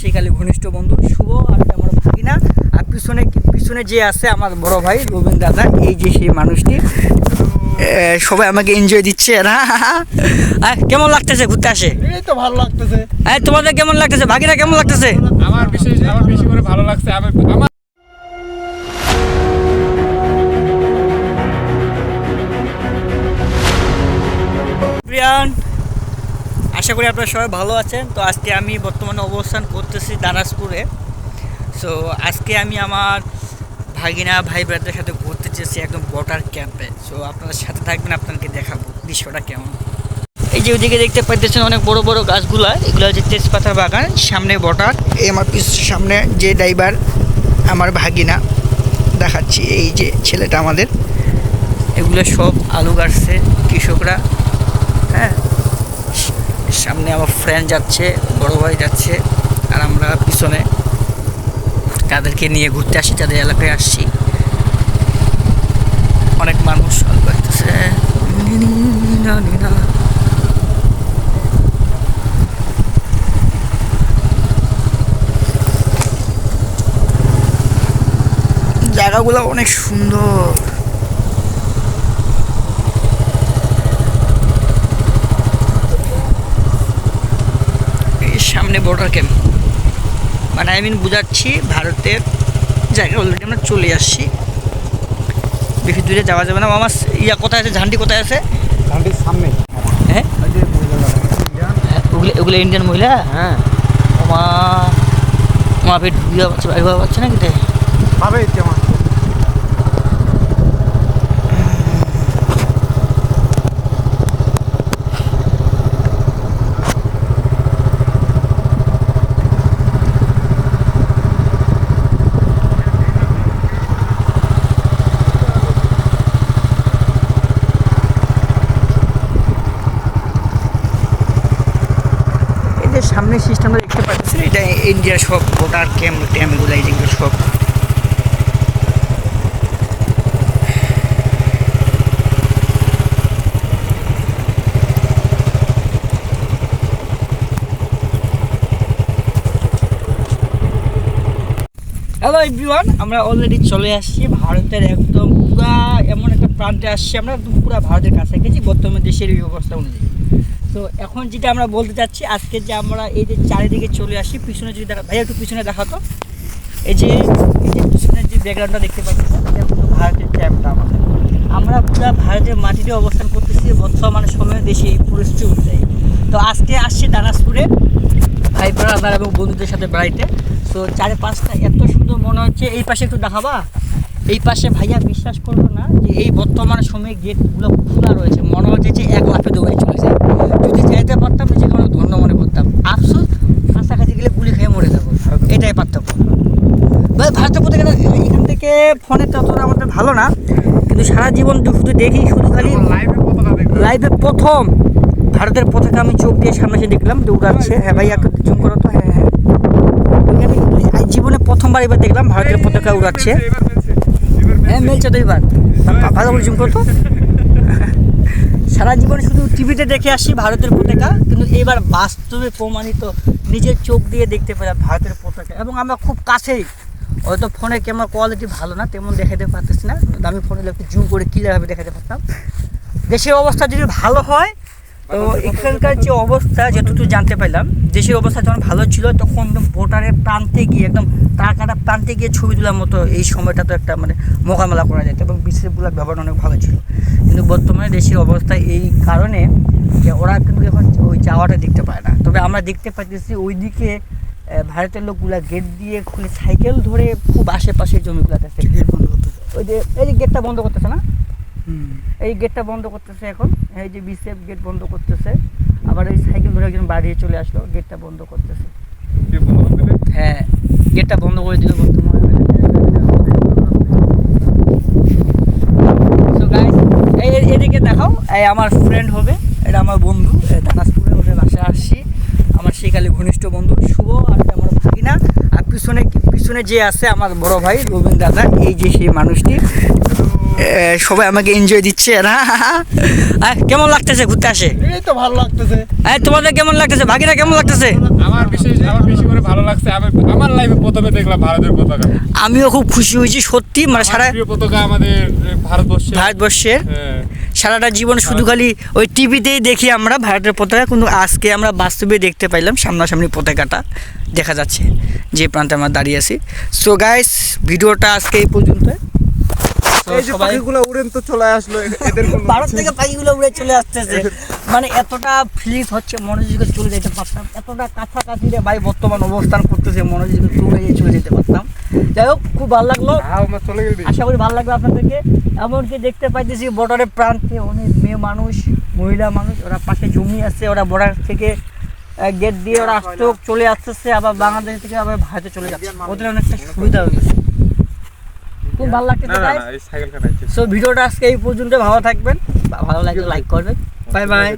সেকালে ঘনিষ্ঠ বন্ধু শুভ আর আমার ভাগিনা, আর পিছনে পিছনে যে আছে আমার বড় ভাই রবীন্দ্র দাদা, এই যে সেই মানুষটি। সবাই আমাকে এনজয় দিচ্ছে না। কেমন লাগতেছে ঘুরতে আসে? এই তো ভালো লাগতেছে। তোমাদের কেমন লাগতেছে? ভাগিনা কেমন লাগতেছে? আমার বেশি করে ভালো লাগছে। আমার প্রিয়ান, আশা করি আপনারা সবাই ভালো আছেন। তো আজকে আমি বর্তমানে অবস্থান করতেছি দানাসপুরে। সো আজকে আমি আমার ভাগিনা ভাই ব্রাদারের সাথে ঘুরতে চেয়েছি একদম বর্ডার ক্যাম্পে। সো আপনাদের সাথে থাকবেন, আপনাদেরকে দেখাবো দৃশ্যটা কেমন। এই যে ওইদিকে দেখতে পাইতেছেন অনেক বড় বড় গাছগুলা, এগুলো হচ্ছে তেজপাতার বাগান। সামনে বর্ডার, এই আমার সামনে যে ড্রাইভার আমার ভাগিনা দেখাচ্ছি, এই যে ছেলেটা আমাদের, এগুলো সব আলু গাছছে কৃষকরা। হ্যাঁ, সামনে আমার ফ্রেন্ড যাচ্ছে, বড় ভাই যাচ্ছে, আর আমরা পিছনে তাদেরকে নিয়ে ঘুরতে আসি, তাদের এলাকায় আসছি। অনেক মানুষ আসতেছে। জায়গাগুলো অনেক সুন্দর। সামনে বর্ডার ক্যাম্প, মানে আমি বুঝাচ্ছি ভারতের জায়গা অলরেডি আমরা চলে আসছি, বেশি দূরে যাওয়া যাবে না। আমার ইয়া কোথায় আছে, ঝান্ডি কোথায় আছে? ঝান্ডির সামনে। হ্যাঁ, ওগুলো ইন্ডিয়ান মহিলা। হ্যাঁ, আমার পেট ঢুকিয়ে পাচ্ছে, বাইরে হওয়া পাচ্ছে না কিতে ভাবে কেমন। সামনে সিস্টেমটা দেখতে পাচ্ছি, এটা ইন্ডিয়ার সব ভোটার ক্যাম্পগুলো, এই যেগুলো সব। হ্যালো এভরিওয়ান, আমরা অলরেডি চলে আসছি ভারতের একদম পুরা এমন একটা প্রান্তে আসছি আমরা, একদম পুরা ভারতের কাছে গেছি বর্তমান দেশের এই অবস্থা অনুযায়ী। তো এখন যেটা আমরা বলতে চাচ্ছি, আজকে যে আমরা এই যে চারিদিকে চলে আসি, পিছনে যদি দেখা, ভাইয়া একটু পিছনে দেখাতো, এই যে পিছনের যে ব্যাকগ্রাউন্ডটা দেখতে পাচ্ছি, এটা কিন্তু ভারতের ক্যাম্পটা আমাদের। আমরা পুরো ভারতের মাটিতে অবস্থান করতেছি বর্তমান সময়ে দেশে এই পরিস্থিতি অনুযায়ী। তো আজকে আসছি দানাসপুরে ভাই ব্রাদার এবং বন্ধুদের সাথে বেড়াইতে। তো চারিপাশটা এত সুন্দর মনে হচ্ছে। এই পাশে একটু দেখাবা, এই পাশে ভাইয়া বিশ্বাস করবো না যে এই বর্তমান সময়ে গেটগুলো খোলা রয়েছে, মনে হচ্ছে যে এক লাফে দৌড়ে চলে যায়। যদি চাইতে পারতাম নিজেকে অনেক ধন্য মনে করতাম। আফসোস, কাছাকাছি গেলে গুলি খেয়ে মরে যাবো, এটাই পার্থক্য। ভারতের প্রতি এখান থেকে ফোনের ততটা আমাদের ভালো না, কিন্তু সারা জীবন শুধু দেখি, শুধু খালি লাইভে প্রথম ভারতের পতাকা আমি চোখ দিয়ে সামনে এসে দেখলাম দৌড়াচ্ছে। হ্যাঁ ভাই, একটু জুম করো তো। হ্যাঁ, জীবনে প্রথমবার এবার দেখলাম ভারতের পতাকা উড়াচ্ছে। হ্যাঁ, মেলছে তো এবার, ভালো করে জুম করতো। সারা জীবন শুধু টিভিতে দেখে আসি ভারতের পতাকা, কিন্তু এবার বাস্তবে প্রমাণিত নিজের চোখ দিয়ে দেখতে পেলাম ভারতের পতাকা। এবং আমরা খুব কাছেই, হয়তো ফোনের ক্যামেরা কোয়ালিটি ভালো না, তেমন দেখাতে পারতেছি না, দামি ফোনে একটু জুম করে ক্লিয়ারভাবে দেখাতে পারতাম। দেশের অবস্থা যদি ভালো হয়, তো এখানকার যে অবস্থা যতটুকু জানতে পারলাম, দেশের অবস্থা যখন ভালো ছিল তখন ভোটারের প্রান্তে গিয়ে, একদম তার প্রান্তে গিয়ে ছবি তোলার মতো এই সময়টা তো একটা মানে মোকাবেলা করা যেত, এবং বিশ্বেরগুলোর ব্যবহার অনেক ভালো ছিল। কিন্তু বর্তমানে দেশের অবস্থা এই কারণে যে ওরা কিন্তু এখন ওই যাওয়াটা দেখতে পায় না। তবে আমরা দেখতে পাচ্ছি ওইদিকে ভারতের লোকগুলা গেট দিয়ে খুলে সাইকেল ধরে খুব আশেপাশে জমিগুলাতে গেট বন্ধ করতেছে। ওই যে এই যে গেটটা বন্ধ করতেছে না, এই গেটটা বন্ধ করতেছে এখন, এই যে বিসেফ গেট বন্ধ করতেছে। আবার এই সাইকেল ধরে একজন বাড়িয়ে চলে আসলো, গেটটা বন্ধ করতেছে। হ্যাঁ, গেটটা বন্ধ করে দিল বর্তমানে। সো গাইস, এদিকে দেখাও, এই আমার ফ্রেন্ড হবে, এটা আমার বন্ধু, দানাসপুরে ওদের বাসায় আসছি। আমার সেকালে ঘনিষ্ঠ বন্ধু শুভ আর আমার ভাগিনা, আর পিছনে যে আছে আমার বড় ভাই রবীন্দ্র দাদা, এই যে সেই মানুষটি। সবাই আমাকে এনজয় দিচ্ছে না। কেমন লাগতেছে ঘুরতে আসে? এই তো ভালো লাগতেছে। তোমাদের কেমন লাগতেছে? বাকিরা কেমন লাগতেছে? আমার বেশি করে ভালো লাগছে। আমার লাইফে প্রথমে দেখলাম ভারতের পতাকা। আমিও খুব খুশি হয়েছি সত্যি, মানে সারা প্রিয় পতাকা আমাদের ভারতবর্ষের হ্যাঁ। সারাটা জীবন শুধু খালি ওই টিভিতেই দেখি আমরা ভারতের পতাকা, কিন্তু আজকে আমরা বাস্তবে দেখতে পাইলাম সামনাসামনি পতাকাটা দেখা যাচ্ছে যে প্রান্তে আমরা দাঁড়িয়ে আছি। সো গাইস, ভিডিওটা আজকে এই পর্যন্ত। এই যে পাখিগুলো উড়েন তো চলে আসলো, এদের কোনো ভারত থেকে পাখিগুলো উড়ে চলে আসতেছে, মানে এতটা ফিলিংস হচ্ছে মনে হচ্ছে চলে যেতে পারতাম, এতটা কাছাকাছি রে ভাই বর্তমান অবস্থান করতেছে, মনে হচ্ছে উড়ে চলে যেতে পারতাম। যাই হোক, খুব ভালো লাগলো, চলে গেলি। আশা করি ভালো লাগবে আপনাদেরকে। এমনকি দেখতে পাইতেছি বর্ডারের প্রান্তে অনেক মেয়ে মানুষ, মহিলা মানুষ, ওরা পাশে জমি আছে, ওরা বর্ডার থেকে গেট দিয়ে ওরা চলে আসতেছে, আবার বাংলাদেশ থেকে আবার ভারতে চলে যাচ্ছে, ওদের অনেকটা সুবিধা হয়ে গেছে, খুব ভালো লাগতেছে। সো ভিডিওটা আজকে এই পর্যন্ত, ভালো থাকবেন, ভালো লাগলে লাইক করবেন, বাই বাই।